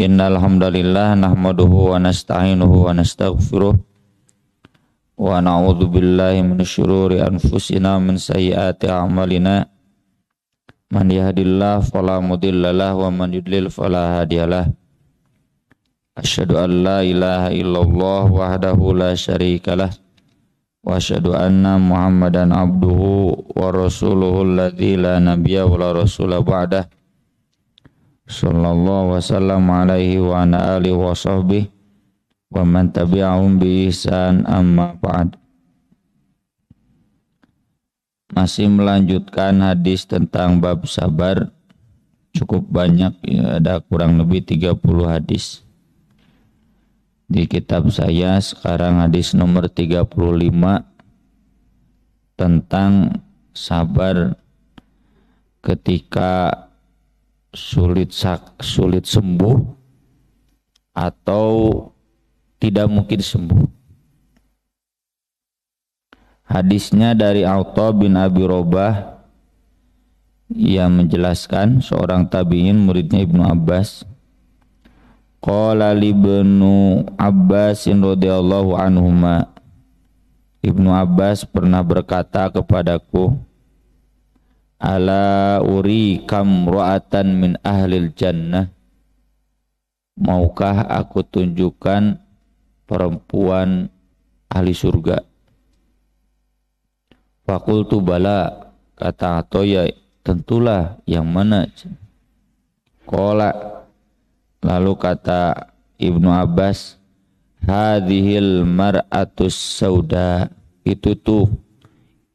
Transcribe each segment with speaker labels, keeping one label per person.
Speaker 1: Innal hamdalillah nahmaduhu wa nasta'inuhu wa nastaghfiruh wa na'udzu billahi minasy syururi anfusina min sayyiati a'malina man yahdihillahu fala mudhillalah wa man yudlil fala hadiyalah. Asyhadu an la ilaha illallah wahdahu la syarikalah wa asyhadu anna Muhammadan abduhu wa rasuluhu alladzi la nabiyya wa la rasula ba'dah. Sallallahu wasallam alaihi wa ala alihi wa sahbihi wa man tabi'ahum bi ihsan amma ba'd. Masih melanjutkan hadis tentang bab sabar. Cukup banyak ya, ada kurang lebih 30 hadis di kitab saya. Sekarang hadis nomor 35 tentang sabar ketika sulit sembuh atau tidak mungkin sembuh. Hadisnya dari Atha bin Abi Robah yang menjelaskan, seorang tabi'in muridnya Ibnu Abbas. Qala li Ibnu Abbas radhiyallahu anhuma, Ibnu Abbas pernah berkata kepadaku, ala uri kam ra'atan min ahlil jannah, maukah aku tunjukkan perempuan ahli surga? Fakultu bala, kata Atha, ya tentulah, yang mana? Qala, lalu kata Ibnu Abbas, hadhil mar'atus sauda, itu tuh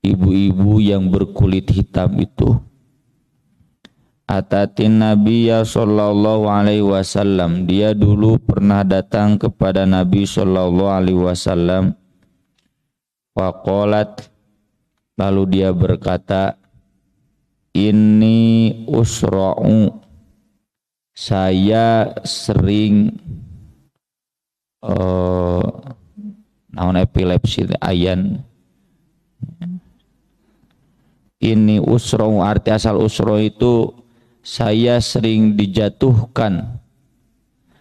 Speaker 1: ibu-ibu yang berkulit hitam itu. Atatin Nabiyya sallallahu alaihi wasallam, dia dulu pernah datang kepada Nabi sallallahu alaihi wasallam. Faqalat, lalu dia berkata, inni usra'u, saya sering naon epilepsi ayan. Ini usro, arti asal usro itu saya sering dijatuhkan,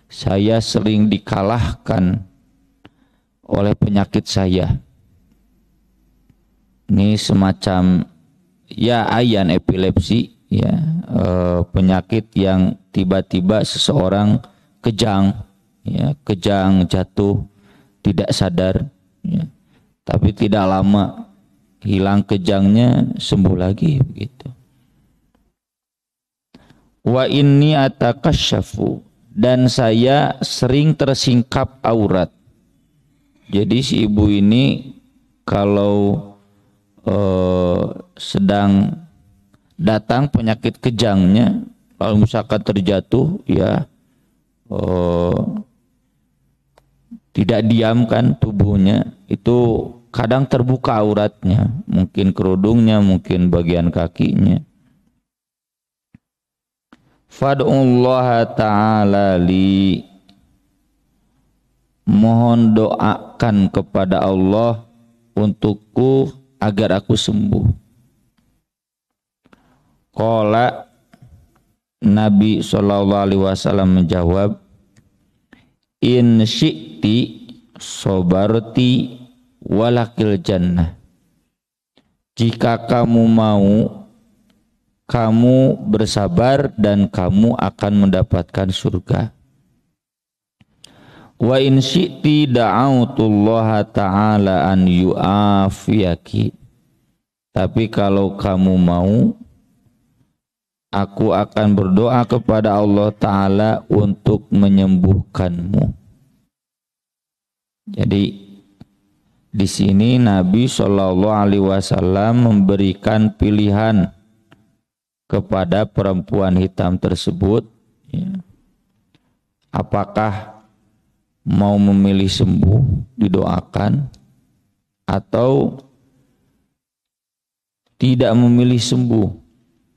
Speaker 1: saya sering dikalahkan oleh penyakit saya. Ini semacam ya ayan epilepsi ya, penyakit yang tiba-tiba seseorang kejang ya, kejang jatuh tidak sadar ya, tapi tidak lama hilang kejangnya, sembuh lagi begitu. Wa inni atakasyafu, dan saya sering tersingkap aurat. Jadi si ibu ini kalau sedang datang penyakit kejangnya, kalau misalkan terjatuh ya tidak diam kan tubuhnya, itu kadang terbuka auratnya, mungkin kerudungnya, mungkin bagian kakinya. Fad'ullaha ta'ala li, mohon doakan kepada Allah untukku agar aku sembuh. Qala, Nabi SAW menjawab, in syi'ti sobarti walakil jannah, jika kamu mau, kamu bersabar dan kamu akan mendapatkan surga. Wa in syi'ti da'autullaha ta'ala an yu'afiyaki, tapi kalau kamu mau, aku akan berdoa kepada Allah Ta'ala untuk menyembuhkanmu. Jadi di sini Nabi Shallallahu Alaihi Wasallam memberikan pilihan kepada perempuan hitam tersebut, ya, apakah mau memilih sembuh, didoakan, atau tidak memilih sembuh,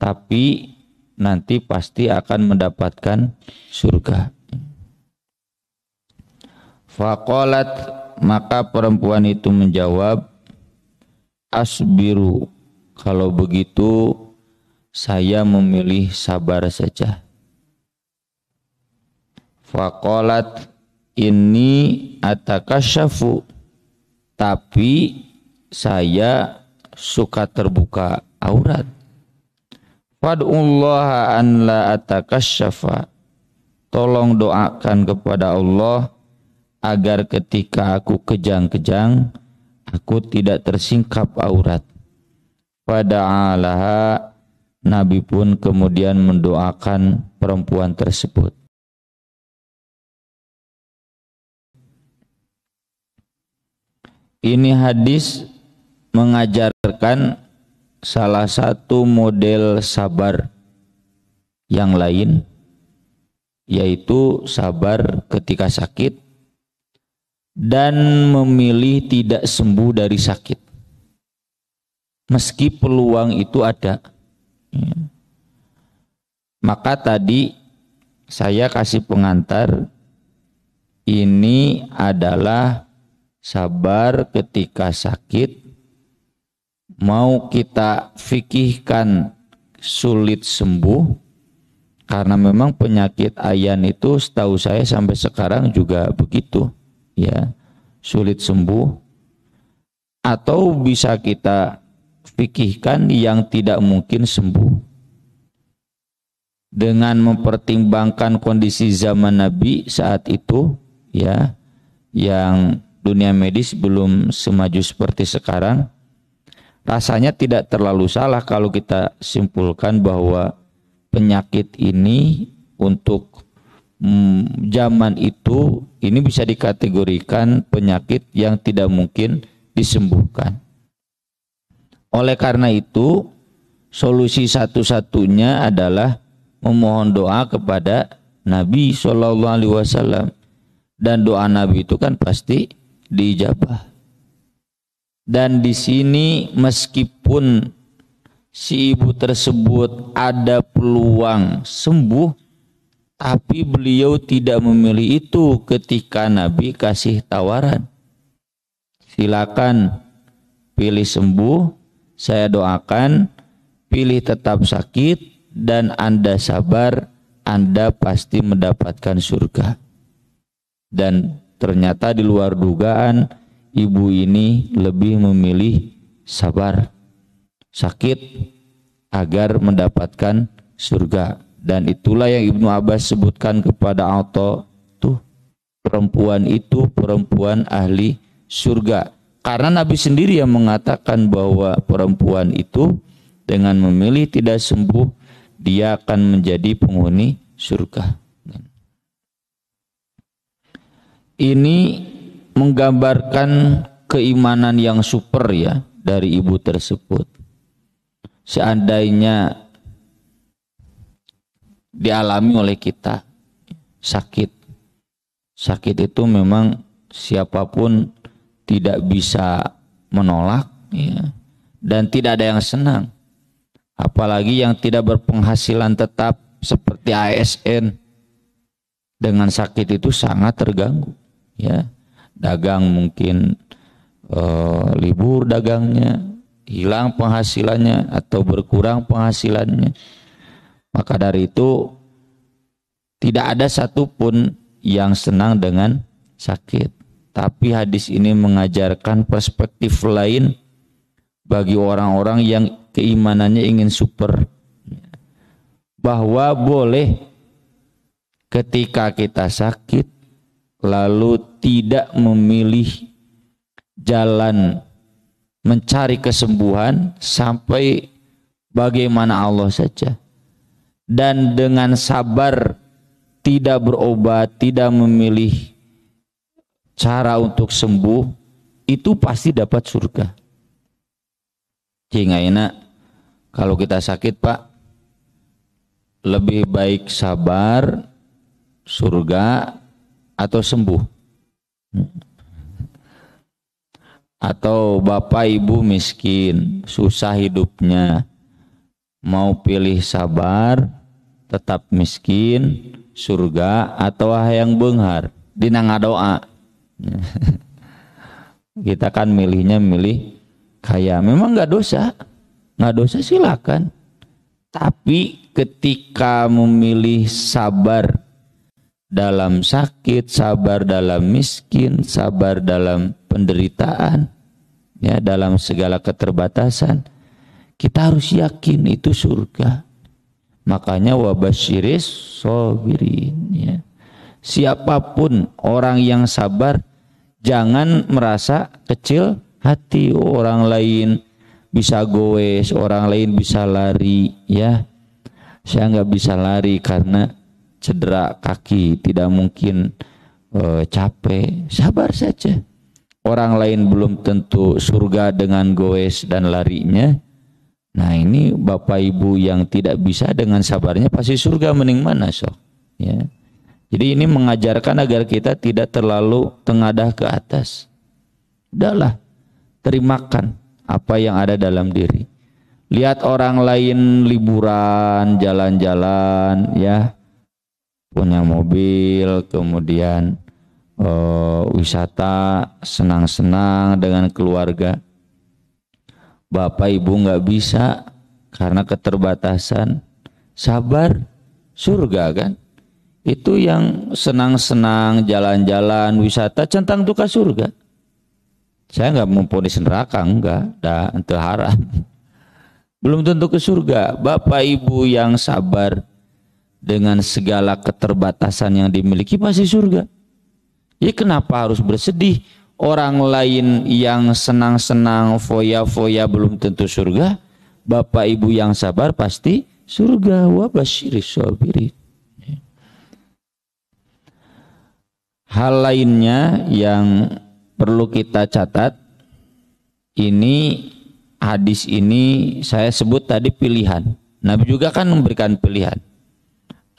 Speaker 1: tapi nanti pasti akan mendapatkan surga. Faqalat, maka perempuan itu menjawab, asbiru, kalau begitu saya memilih sabar saja. Faqalat inni atakasyafu, tapi saya suka terbuka aurat. Fad'ullaha an la atakasyafa, tolong doakan kepada Allah agar ketika aku kejang-kejang aku tidak tersingkap aurat. Fada'alaha, Nabi pun kemudian mendoakan perempuan tersebut. Ini hadis mengajarkan salah satu model sabar yang lain, yaitu sabar ketika sakit dan memilih tidak sembuh dari sakit meski peluang itu ada. Maka tadi saya kasih pengantar, ini adalah sabar ketika sakit. Mau kita fikihkan sulit sembuh, karena memang penyakit ayan itu setahu saya sampai sekarang juga begitu, ya, sulit sembuh. Atau bisa kita fikihkan yang tidak mungkin sembuh dengan mempertimbangkan kondisi zaman Nabi saat itu, ya, yang dunia medis belum semaju seperti sekarang. Rasanya tidak terlalu salah kalau kita simpulkan bahwa penyakit ini untuk zaman itu ini bisa dikategorikan penyakit yang tidak mungkin disembuhkan. Oleh karena itu, solusi satu-satunya adalah memohon doa kepada Nabi SAW, dan doa Nabi itu kan pasti diijabah. Dan di sini meskipun si ibu tersebut ada peluang sembuh, tapi beliau tidak memilih itu ketika Nabi kasih tawaran. Silakan pilih sembuh, saya doakan, pilih tetap sakit, dan Anda sabar, Anda pasti mendapatkan surga. Dan ternyata di luar dugaan, ibu ini lebih memilih sabar, sakit, agar mendapatkan surga. Dan itulah yang Ibnu Abbas sebutkan kepada Atha, tuh perempuan itu perempuan ahli surga. Karena Nabi sendiri yang mengatakan bahwa perempuan itu dengan memilih tidak sembuh, dia akan menjadi penghuni surga. Ini menggambarkan keimanan yang super, ya, dari ibu tersebut. Seandainya dialami oleh kita sakit itu memang siapapun tidak bisa menolak, ya, dan tidak ada yang senang, apalagi yang tidak berpenghasilan tetap seperti ASN. Dengan sakit itu sangat terganggu, ya. Dagang mungkin libur dagangnya, hilang penghasilannya atau berkurang penghasilannya. Maka dari itu tidak ada satupun yang senang dengan sakit. Tapi hadis ini mengajarkan perspektif lain bagi orang-orang yang keimanannya ingin super, bahwa boleh ketika kita sakit lalu tidak memilih jalan mencari kesembuhan sampai bagaimana Allah saja, dan dengan sabar tidak berobat, tidak memilih cara untuk sembuh, itu pasti dapat surga. Sehingga enak kalau kita sakit, Pak, lebih baik sabar, surga, atau sembuh. Atau bapak ibu miskin, susah hidupnya, mau pilih sabar, tetap miskin, surga, atau hayang beunghar, dina ngadoa. Kita kan milihnya milih kaya. Memang nggak dosa, silakan. Tapi ketika memilih sabar dalam sakit, sabar dalam miskin, sabar dalam penderitaan, ya, dalam segala keterbatasan. Kita harus yakin itu surga. Makanya wabasyiris sabirin, ya. Siapapun orang yang sabar, jangan merasa kecil hati. Orang lain bisa goes, orang lain bisa lari, ya. Saya nggak bisa lari karena cedera kaki, tidak mungkin capek. Sabar saja. Orang lain belum tentu surga dengan goes dan larinya. Nah, ini Bapak Ibu yang tidak bisa dengan sabarnya pasti surga, mending mana sok, ya. Jadi ini mengajarkan agar kita tidak terlalu tengadah ke atas. Udahlah, terimakan apa yang ada dalam diri. Lihat orang lain liburan, jalan-jalan, ya, punya mobil, kemudian wisata, senang-senang dengan keluarga. Bapak Ibu nggak bisa karena keterbatasan. Sabar, surga kan. Itu yang senang-senang, jalan-jalan, wisata, centang tuh ke surga. Saya nggak memponis neraka, enggak, itu haram. Belum tentu ke surga. Bapak Ibu yang sabar dengan segala keterbatasan yang dimiliki pasti surga. Jadi kenapa harus bersedih? Orang lain yang senang-senang, foya-foya belum tentu surga. Bapak Ibu yang sabar pasti surga. Wabasyiris sabirin. Hal lainnya yang perlu kita catat, ini hadis ini saya sebut tadi pilihan. Nabi juga kan memberikan pilihan.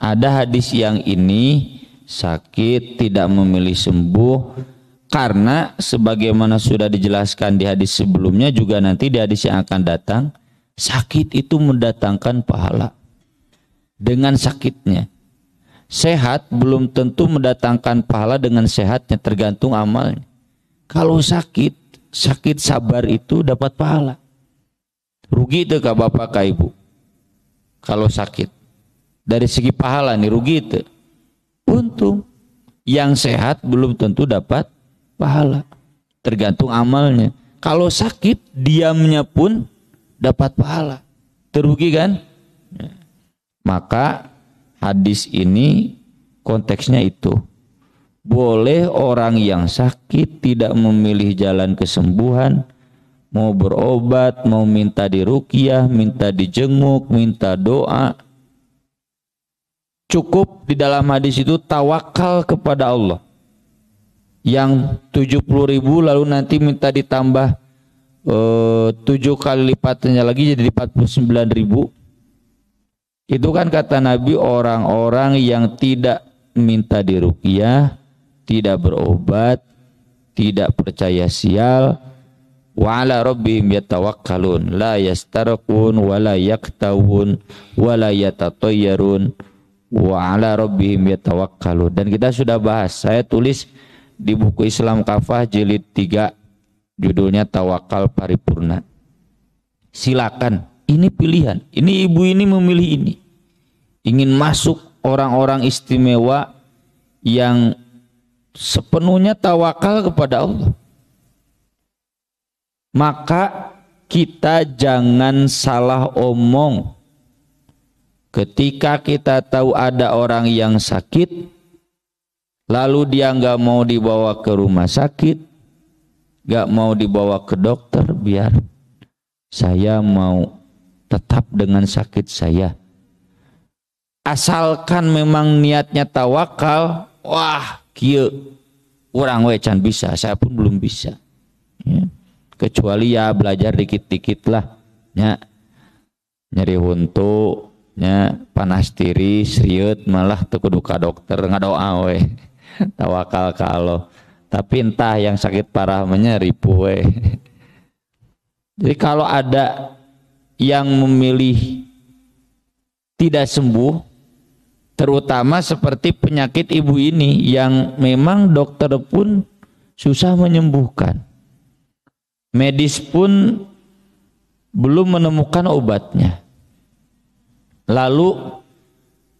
Speaker 1: Ada hadis yang ini sakit tidak memilih sembuh, karena sebagaimana sudah dijelaskan di hadis sebelumnya, juga nanti di hadis yang akan datang, sakit itu mendatangkan pahala. Dengan sakitnya, sehat belum tentu mendatangkan pahala dengan sehatnya, tergantung amalnya. Kalau sakit sabar itu dapat pahala. Rugi itu kak bapak kak ibu. Kalau sakit dari segi pahala nih rugi itu. Untung yang sehat belum tentu dapat pahala, tergantung amalnya. Kalau sakit diamnya pun dapat pahala, terugi kan? Maka hadis ini konteksnya itu, boleh orang yang sakit tidak memilih jalan kesembuhan, mau berobat, mau minta diruqyah, minta dijenguk, minta doa. Cukup di dalam hadis itu tawakal kepada Allah. Yang 70.000 lalu nanti minta ditambah 7 kali lipatnya lagi jadi 49.000. Itu kan kata Nabi orang-orang yang tidak minta diruqyah, tidak berobat, tidak percaya sial, wa ala rabbihim yatawakkalun, la yastarqun wa la yaktawun wa la yatatayyarun wa ala rabbihim yatawakkalun. Dan kita sudah bahas, saya tulis di buku Islam Kafah jilid 3, judulnya Tawakal Paripurna. Silakan, ini pilihan. Ini ibu ini memilih ini. Ingin masuk orang-orang istimewa yang sepenuhnya tawakal kepada Allah. Maka kita jangan salah omong. Ketika kita tahu ada orang yang sakit, lalu dia nggak mau dibawa ke rumah sakit, nggak mau dibawa ke dokter, biar saya mau tetap dengan sakit saya. Asalkan memang niatnya tawakal, wah kieu urang we can bisa, saya pun belum bisa. Ya. Kecuali ya belajar dikit-dikit lah, ya. Nyeri huntu, ya, panas tiris, riut, malah teu kudu ka dokter, ngadoa we. Tawakal ka Allah. Tapi entah yang sakit parah ripu we. Jadi kalau ada yang memilih tidak sembuh, terutama seperti penyakit ibu ini yang memang dokter pun susah menyembuhkan, medis pun belum menemukan obatnya, lalu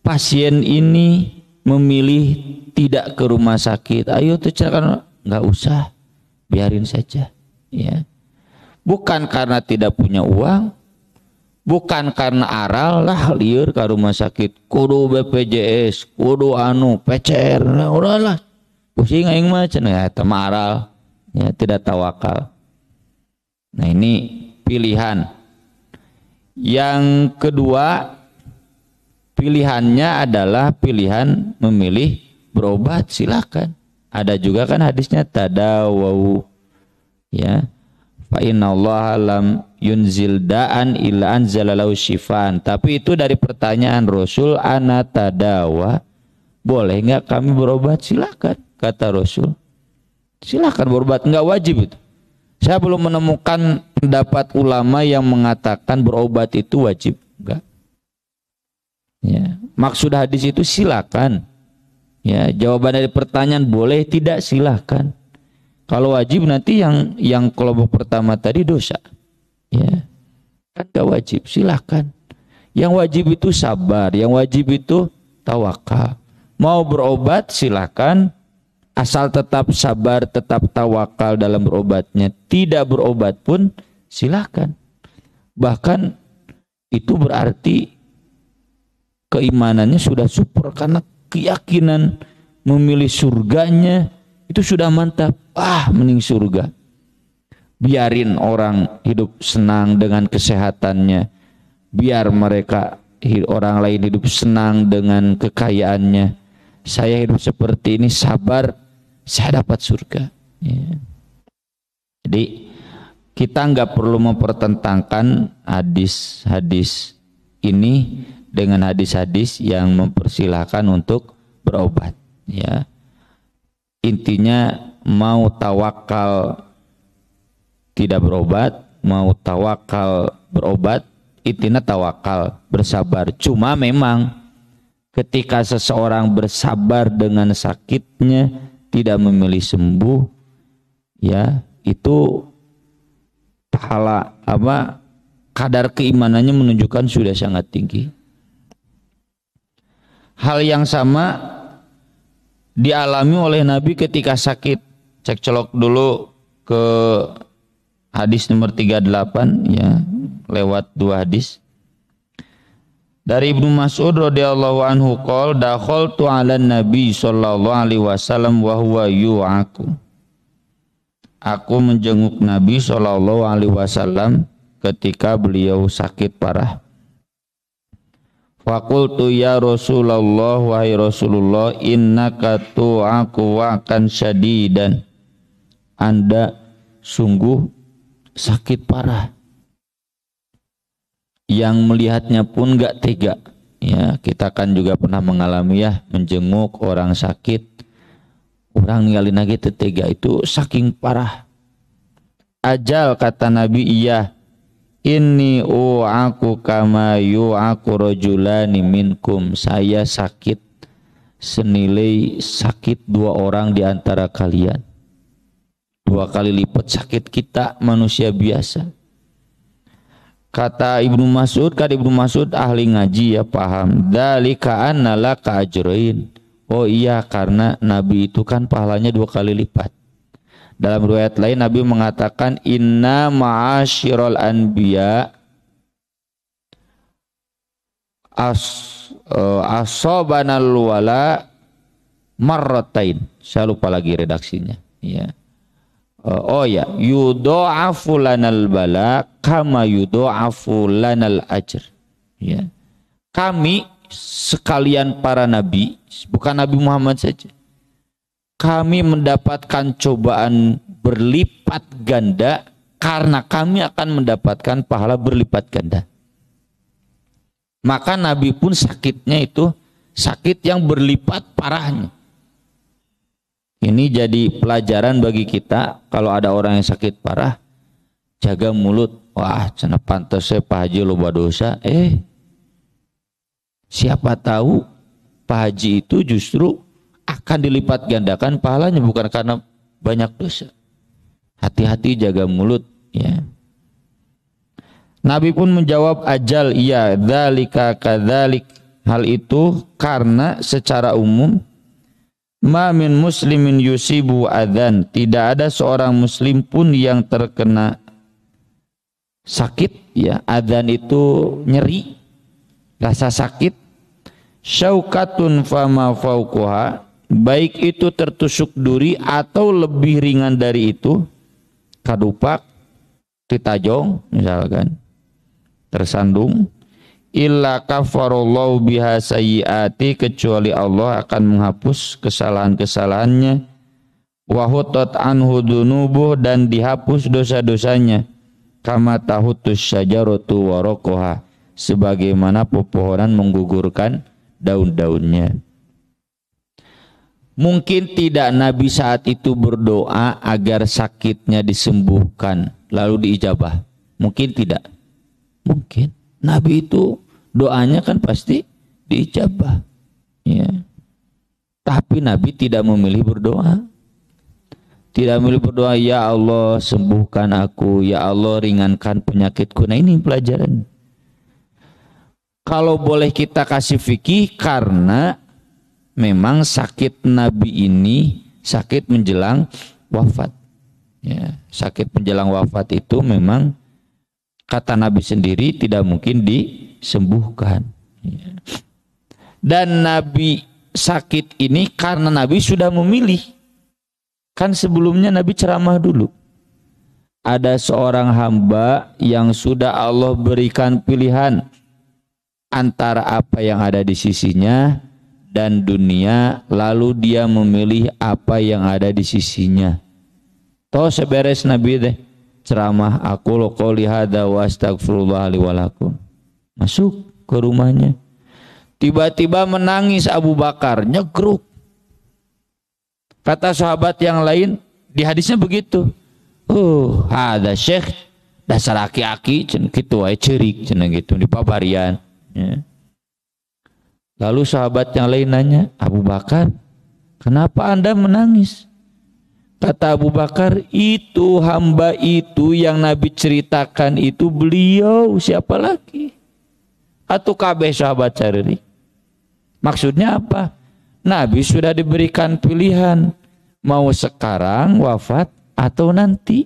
Speaker 1: pasien ini memilih tidak ke rumah sakit, ayo tuh kan nggak usah, biarin saja, ya. Bukan karena tidak punya uang, bukan karena aral lah liur ke rumah sakit, kudu BPJS, kudu PCR, lah udahlah, pusing aing mah cenah eta mah aral, ya, tidak tawakal. Nah ini pilihan. Yang kedua, pilihannya adalah pilihan memilih berobat, silakan. Ada juga kan hadisnya tadawau, ya. Fa innallaha lam yunzil da'an illa anzalalahu syifaan. Tapi itu dari pertanyaan Rasul, ana tadawa, boleh nggak kami berobat? Silakan, kata Rasul. Silakan berobat, nggak wajib itu. Saya belum menemukan pendapat ulama yang mengatakan berobat itu wajib, enggak. Ya, maksud hadis itu silakan. Ya, jawaban dari pertanyaan boleh tidak, silakan. Kalau wajib nanti yang kelompok pertama tadi dosa. Ya. Kan enggak wajib, silakan. Yang wajib itu sabar, yang wajib itu tawakal. Mau berobat silakan, asal tetap sabar, tetap tawakal dalam berobatnya. Tidak berobat pun silakan. Bahkan itu berarti keimanannya sudah super, karena keyakinan memilih surganya itu sudah mantap. Mending surga. Biarin orang hidup senang dengan kesehatannya, biar mereka orang lain hidup senang dengan kekayaannya. Saya hidup seperti ini, sabar, saya dapat surga. Ya. Jadi kita nggak perlu mempertentangkan hadis-hadis ini dengan hadis-hadis yang mempersilahkan untuk berobat. Ya. Intinya mau tawakal tidak berobat, mau tawakal berobat, intinya tawakal, bersabar. Cuma memang ketika seseorang bersabar dengan sakitnya, tidak memilih sembuh, ya, itu pahala kadar keimanannya menunjukkan sudah sangat tinggi. Hal yang sama dialami oleh Nabi ketika sakit. Cek colok dulu ke hadis nomor 38, ya, lewat 2 hadis. Dari Ibnu Mas'ud radhiyallahu anhu qol dakhaltu 'alan Nabi sallallahu alaihi wasallam wa huwa yu'aku. Aku menjenguk Nabi sallallahu alaihi wasallam ketika beliau sakit parah. Faqultu ya Rasulullah, wahai Rasulullah, innaka tu'aku wa'kan syadidan. Anda sungguh sakit parah. Yang melihatnya pun gak tega. Ya, kita kan juga pernah mengalami, ya, menjenguk orang sakit. Orang ninggalin lagi tega, itu saking parah. Ajal, kata Nabi, iya. Inni u'aku kama yu'aku rajulani minkum. Saya sakit senilai sakit 2 orang di antara kalian. 2 kali lipat sakit kita manusia biasa. Kata Ibnu Mas'ud, ahli ngaji, ya, paham. Dzalika anna laka ajrain. Oh iya, karena Nabi itu kan pahalanya 2 kali lipat. Dalam riwayat lain Nabi mengatakan inna ma'asyiral anbiya asobanal wala marratain. Saya lupa lagi redaksinya, ya. Yudha'afu lanal bala kama yudha'afu lanal ajr. Ya. Kami sekalian para nabi, bukan Nabi Muhammad saja, kami mendapatkan cobaan berlipat ganda karena kami akan mendapatkan pahala berlipat ganda. Maka Nabi pun sakitnya itu sakit yang berlipat parahnya. Ini jadi pelajaran bagi kita, kalau ada orang yang sakit parah, jaga mulut. Wah, cenah pantasnya Pak Haji loba dosa. Siapa tahu Pak Haji itu justru akan dilipat gandakan pahalanya, bukan karena banyak dosa. Hati-hati, jaga mulut, ya. Nabi pun menjawab, ajal, iya, dzalika kadzalik. hal itu karena secara umum ma min muslimin yusibu adzan, tidak ada seorang muslim pun yang terkena sakit ya. Adzan itu nyeri, rasa sakit. Syaukatun fama fauquha, baik itu tertusuk duri atau lebih ringan dari itu, kadupak, ditajong misalkan, tersandung. Illa kafarallahu biha sayyiati, kecuali Allah akan menghapus kesalahan-kesalahannya. Wa hutat anhu dunubuh, dan dihapus dosa-dosanya. Kama tahutus syajaratu waraqaha, sebagaimana pepohonan menggugurkan daun-daunnya. Mungkin tidak Nabi saat itu berdoa agar sakitnya disembuhkan lalu diijabah. Mungkin tidak. Mungkin Nabi itu doanya kan pasti diijabah, ya. Tapi Nabi tidak memilih berdoa. Tidak memilih berdoa, ya Allah sembuhkan aku, ya Allah ringankan penyakitku. Nah ini pelajaran. Kalau boleh kita kasih fikih, karena memang sakit Nabi ini sakit menjelang wafat. Ya, sakit menjelang wafat itu memang kata Nabi sendiri tidak mungkin disembuhkan. Ya. Dan Nabi sakit ini karena Nabi sudah memilih. Kan sebelumnya Nabi ceramah dulu. Ada seorang hamba yang sudah Allah berikan pilihan antara apa yang ada di sisinya dan dunia, lalu dia memilih apa yang ada di sisinya. Toh seberes Nabi deh ceramah, aku qouli hadza wa astaghfirullah li wa lakum. Masuk ke rumahnya. Tiba-tiba menangis Abu Bakar, nyegruk. Kata sahabat yang lain, di hadisnya begitu. Ada syekh dasar aki-aki cenah kitu wae ceurik cenah gitu di pabarian. Ya. Lalu sahabat yang lain nanya, Abu Bakar, kenapa Anda menangis? Kata Abu Bakar, itu hamba itu yang Nabi ceritakan itu beliau, siapa lagi? Atau kabeh sahabat cari. Maksudnya apa? Nabi sudah diberikan pilihan, mau sekarang wafat atau nanti.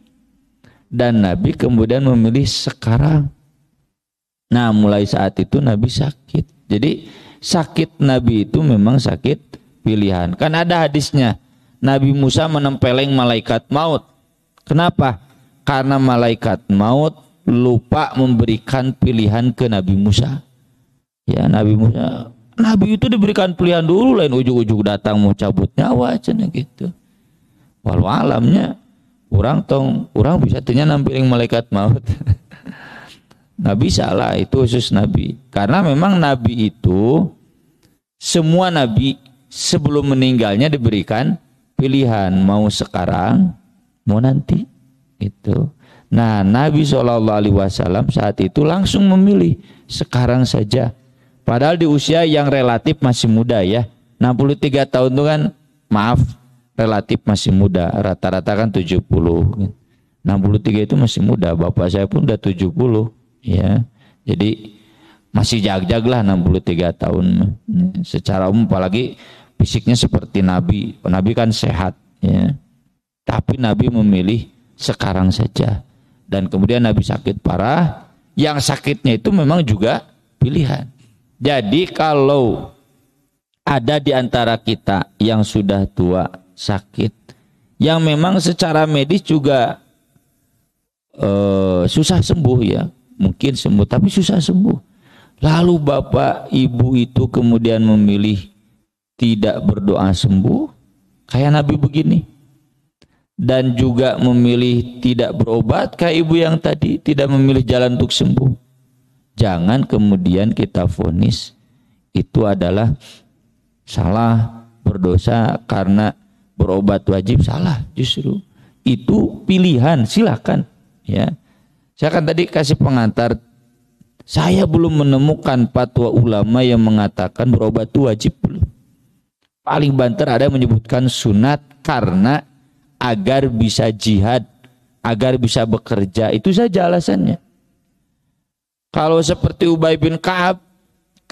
Speaker 1: Dan Nabi kemudian memilih sekarang. Nah mulai saat itu Nabi sakit. Jadi sakit Nabi itu memang sakit pilihan. Kan ada hadisnya, Nabi Musa menempeleng malaikat maut. Kenapa? Karena malaikat maut lupa memberikan pilihan ke Nabi Musa. Ya Nabi Musa, Nabi itu diberikan pilihan dulu, lain ujung-ujung datang mau cabut nyawa cenah gitu. Walau alamnya orang bisa tanya nampiling malaikat maut. Nabi salah, itu khusus Nabi. Karena memang Nabi itu, semua Nabi sebelum meninggalnya diberikan pilihan, mau sekarang mau nanti itu. Nah Nabi SAW saat itu langsung memilih sekarang saja. Padahal di usia yang relatif masih muda ya, 63 tahun itu kan maaf relatif masih muda, rata-rata kan 70. 63 itu masih muda, bapak saya pun udah 70 ya. Jadi masih jag-jag lah 63 tahun. Secara umum apalagi fisiknya seperti Nabi. Nabi kan sehat ya. Tapi Nabi memilih sekarang saja. Dan kemudian Nabi sakit parah, yang sakitnya itu memang juga pilihan. Jadi kalau ada di antara kita yang sudah tua, sakit, yang memang secara medis juga susah sembuh ya, mungkin sembuh tapi susah sembuh. Lalu bapak ibu itu kemudian memilih tidak berdoa sembuh, kayak Nabi begini, dan juga memilih tidak berobat kayak ibu yang tadi, tidak memilih jalan untuk sembuh. Jangan kemudian kita vonis itu adalah salah, berdosa karena berobat wajib, salah. Justru itu pilihan, silakan ya. Saya kan tadi kasih pengantar, saya belum menemukan fatwa ulama yang mengatakan berobat itu wajib, belum. Paling banter ada yang menyebutkan sunat karena agar bisa jihad, agar bisa bekerja, itu saja alasannya. Kalau seperti Ubay bin Ka'ab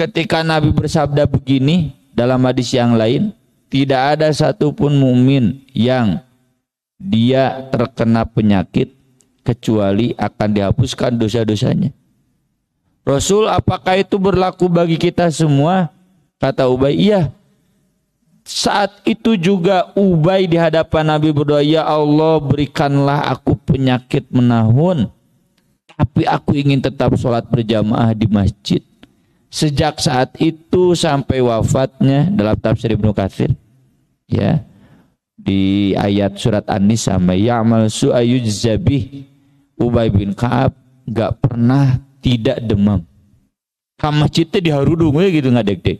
Speaker 1: ketika Nabi bersabda begini dalam hadis yang lain, tidak ada satupun mukmin yang dia terkena penyakit kecuali akan dihapuskan dosa-dosanya. Rasul, apakah itu berlaku bagi kita semua? Kata Ubay, iya. Saat itu juga Ubay di hadapan Nabi berdoa, ya Allah, berikanlah aku penyakit menahun, tapi aku ingin tetap sholat berjamaah di masjid. Sejak saat itu sampai wafatnya, dalam tafsir Ibnu Katsir, ya, di ayat surat An-Nisa, ya'mal su'ayujzabih, Ubay bin Ka'ab gak pernah tidak demam. Ka masjidnya diharudung gitu ngadek-dek.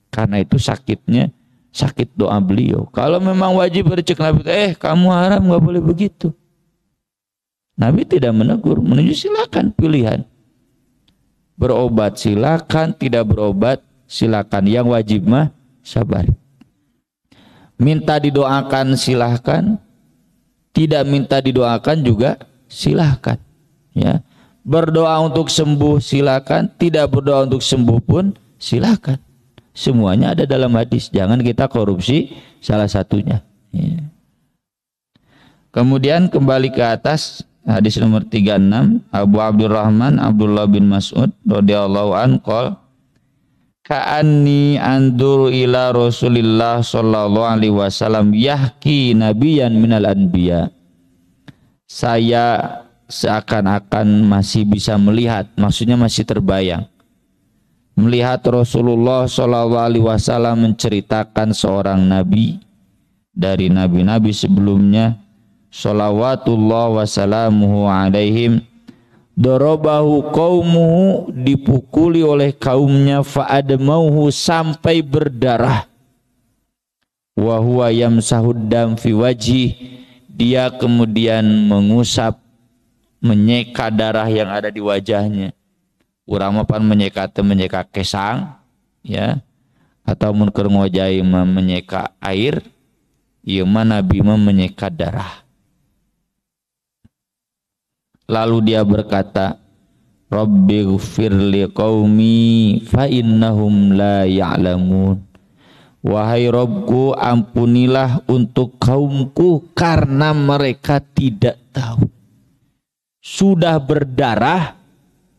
Speaker 1: Karena itu sakitnya sakit doa beliau. Kalau memang wajib bercek Nabi, kamu haram, gak boleh begitu. Nabi tidak menegur, menunjuk silakan pilihan. Berobat silakan, tidak berobat silakan. Yang wajib mah sabar. Minta didoakan silakan, tidak minta didoakan juga silakan. Ya. Berdoa untuk sembuh silakan, tidak berdoa untuk sembuh pun silakan. Semuanya ada dalam hadis. Jangan kita korupsi salah satunya. Ya. Kemudian kembali ke atas, hadis nomor 36, Abu Abdurrahman Abdullah bin Mas'ud radhiyallahu anhu qol, ka'anni anduru ila Rasulillah sallallahu alaihi wasallam yahki nabiyan minal anbiya. Saya seakan-akan masih bisa melihat, maksudnya masih terbayang, melihat Rasulullah sallallahu alaihi wasallam menceritakan seorang nabi dari nabi-nabi sebelumnya, shalawatullah wassalamuhu alaihim, dorobahu qaumuhu, dipukuli oleh kaumnya, fa'admauhu, sampai berdarah, wa huwa yamsahud dam fi wajhi, dia kemudian mengusap, menyeka darah yang ada di wajahnya. Urang pan menyeka kesang, ya, atau mun keur ngojai menyeka air, ieu mah Nabi mah menyeka darah. Lalu dia berkata, Rabbighfir liqaumi fa innahum la ya'lamun. Wahai Rabbku, ampunilah untuk kaumku karena mereka tidak tahu. Sudah berdarah,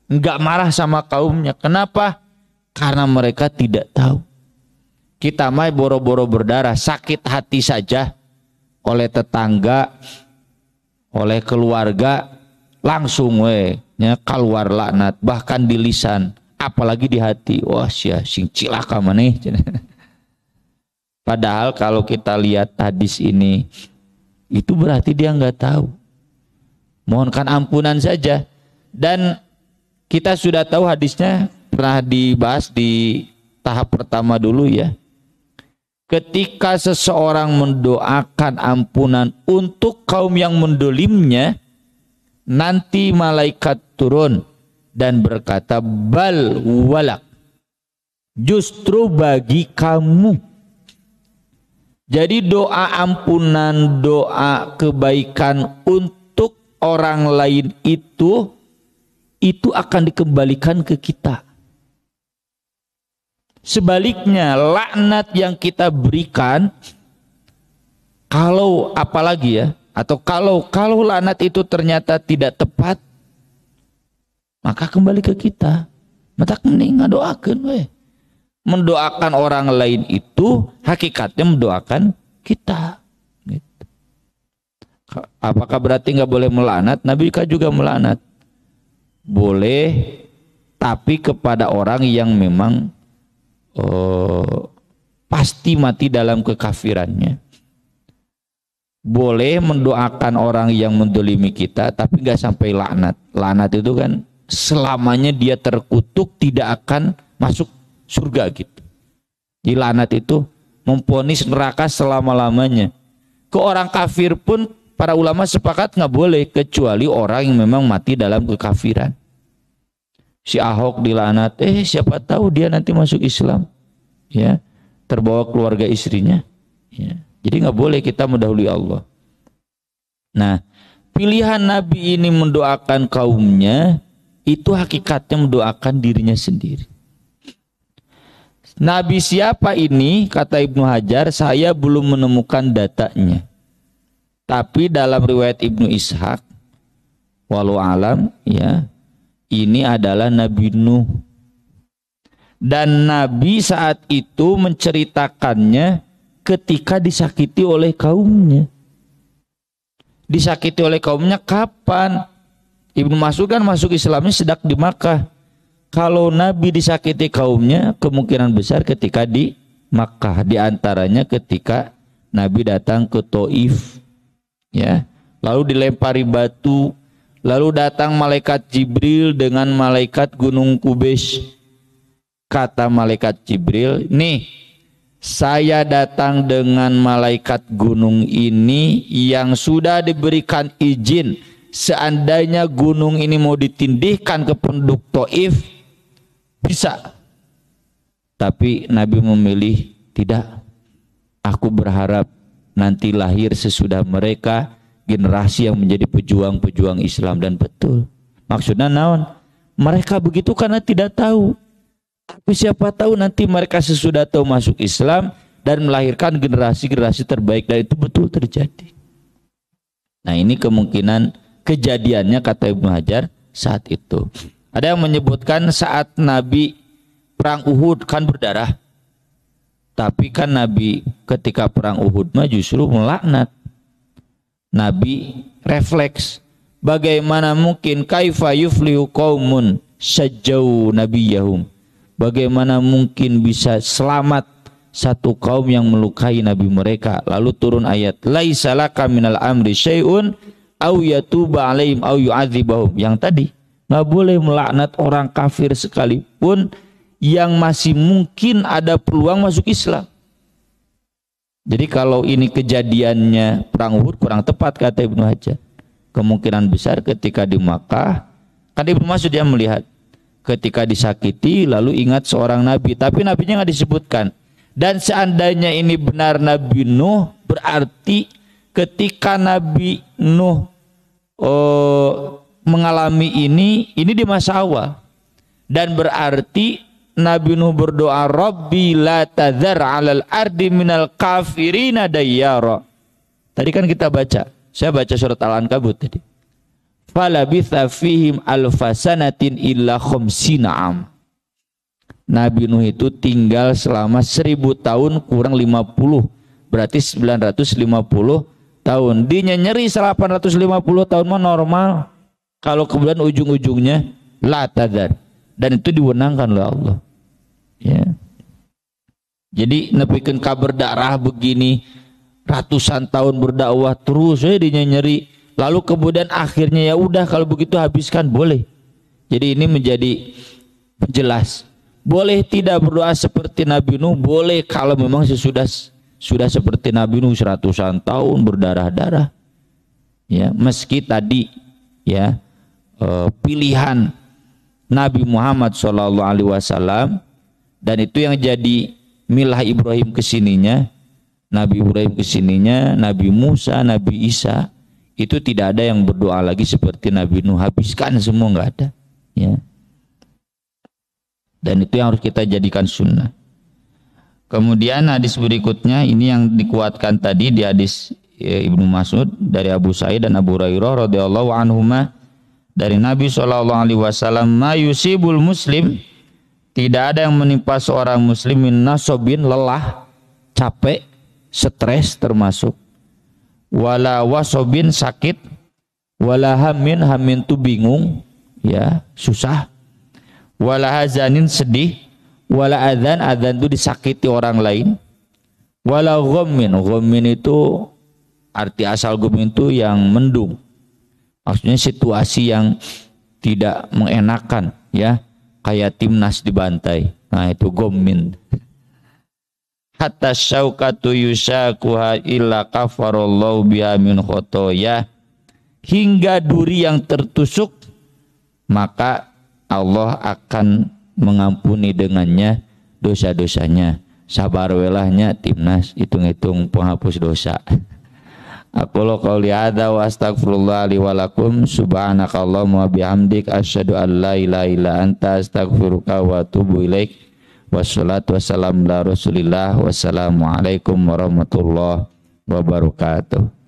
Speaker 1: enggak marah sama kaumnya. Kenapa? Karena mereka tidak tahu. Kita mah boro-boro berdarah, sakit hati saja oleh tetangga, oleh keluarga, langsung keluar laknat, bahkan di lisan, apalagi di hati. Wah, sing cilaka maneh. Padahal kalau kita lihat hadis ini, itu berarti dia enggak tahu. Mohonkan ampunan saja. Dan kita sudah tahu hadisnya, pernah dibahas di tahap pertama dulu ya. Ketika seseorang mendoakan ampunan untuk kaum yang mendolimnya, nanti malaikat turun dan berkata, bal walak, justru bagi kamu. Jadi doa ampunan, doa kebaikan untuk orang lain itu akan dikembalikan ke kita. Sebaliknya, laknat yang kita berikan, kalau apalagi ya, atau kalau laknat itu ternyata tidak tepat, maka kembali ke kita. Mata kening ngadoakeun we. Mendoakan orang lain itu hakikatnya mendoakan kita. Apakah berarti nggak boleh melaknat? Nabi juga melaknat. Boleh, tapi kepada orang yang memang pasti mati dalam kekafirannya. Boleh mendoakan orang yang mendolimi kita, tapi nggak sampai laknat. Laknat itu kan selamanya dia terkutuk, tidak akan masuk surga gitu. Di laknat itu memvonis neraka selama-lamanya. Ke orang kafir pun para ulama sepakat nggak boleh, kecuali orang yang memang mati dalam kekafiran. Si Ahok dilaknat, siapa tahu dia nanti masuk Islam, ya, terbawa keluarga istrinya, ya. Jadi nggak boleh kita mendahului Allah. Nah, pilihan Nabi ini mendoakan kaumnya itu hakikatnya mendoakan dirinya sendiri. Nabi siapa ini? Kata Ibnu Hajar, saya belum menemukan datanya. Tapi dalam riwayat Ibnu Ishaq, walau alam, ya, ini adalah Nabi Nuh. Dan Nabi saat itu menceritakannya ketika disakiti oleh kaumnya. Disakiti oleh kaumnya kapan? Ibnu Mas'ud kan masuk Islamnya sedang di Makkah. Kalau Nabi disakiti kaumnya, kemungkinan besar ketika di Makkah. Di antaranya ketika Nabi datang ke Taif, ya, lalu dilempari batu, lalu datang malaikat Jibril dengan malaikat Gunung Kubes. Kata malaikat Jibril, nih, saya datang dengan malaikat gunung ini yang sudah diberikan izin. Seandainya gunung ini mau ditindihkan ke penduduk Taif, bisa. Tapi Nabi memilih tidak. Aku berharap nanti lahir sesudah mereka generasi yang menjadi pejuang-pejuang Islam. Dan betul. Maksudnya naon? Mereka begitu karena tidak tahu. Tapi siapa tahu nanti mereka sesudah tahu masuk Islam dan melahirkan generasi-generasi terbaik. Dan itu betul terjadi. Nah, ini kemungkinan kejadiannya kata Ibnu Hajar saat itu. Ada yang menyebutkan saat Nabi perang Uhud kan berdarah. Tapi kan Nabi ketika perang Uhud mah justru melaknat. Nabi refleks. Bagaimana mungkin kaifa yuflihu qaumun sajjau nabiyahum. Bagaimana mungkin bisa selamat satu kaum yang melukai nabi mereka. Lalu turun ayat laisa laka minal amri syai'un au yatuba alaihim au yu'adzibahum. Yang tadi nggak boleh melaknat orang kafir sekalipun yang masih mungkin ada peluang masuk Islam. Jadi kalau ini kejadiannya perang Uhud kurang tepat kata Ibnu Hajar. Kemungkinan besar ketika di Makkah, kan Ibnu Mas'ud yang melihat ketika disakiti lalu ingat seorang nabi, tapi nabinya nggak disebutkan. Dan seandainya ini benar Nabi Nuh, berarti ketika Nabi Nuh mengalami ini di masa awal. Dan berarti Nabi Nuh berdoa, Rabbi la tadhar 'alal ardi minal kafirina dayyara. Tadi kan kita baca, saya baca surat Al-Ankabut tadi. Falabitha fihim alfasanatin illa khamsina am. Nabi Nuh itu tinggal selama 1000 tahun kurang 50. Berarti 950 tahun. Dia nyeri 850 tahun mah normal. Kalau kemudian ujung-ujungnya la tadhar. Dan itu diwenangkan oleh Allah. Ya. Jadi nepikeun kabar darah begini ratusan tahun berdakwah terus dia nyeri. Lalu kemudian akhirnya ya udah kalau begitu habiskan, boleh. Jadi ini menjadi jelas. Boleh tidak berdoa seperti Nabi Nuh, boleh kalau memang sudah seperti Nabi Nuh seratusan tahun berdarah-darah. Ya, meski tadi ya pilihan Nabi Muhammad SAW dan itu yang jadi milah Ibrahim kesininya, Nabi Ibrahim kesininya, Nabi Musa, Nabi Isa. Itu tidak ada yang berdoa lagi seperti Nabi Nuh, habiskan semua, nggak ada, ya. Dan itu yang harus kita jadikan sunnah. Kemudian hadis berikutnya ini yang dikuatkan tadi di hadis Ibnu Mas'ud dari Abu Sa'id dan Abu Hurairah radhiyallahu anhuma dari Nabi SAW, ma yusibul muslim, tidak ada yang menimpa seorang muslimin nasobin, lelah, capek, stres termasuk, wala wasobin, sakit, wala hamin, hamin itu bingung, ya susah, wala hazanin, sedih, wala adzan, adzan itu disakiti orang lain, wala ghammin, ghammin itu arti asal ghammin itu yang mendung, maksudnya situasi yang tidak mengenakan, ya kayak timnas dibantai, nah itu ghammin. Hatta syaukatu yushakuha illa kafarallahu biha min khotoya, hingga duri yang tertusuk maka Allah akan mengampuni dengannya dosa-dosanya. Sabar welahnya timnas, hitung-hitung penghapus dosa. Aku lo qauli hadza wa astaghfirullah li wa lakum subhanakallahumma wa bihamdik asyhadu an la ilaha illa anta astaghfiruka wa atubu ilaik. Wassalatu wassalamu ala Rasulillah. Wassalamualaikum warahmatullahi wabarakatuh.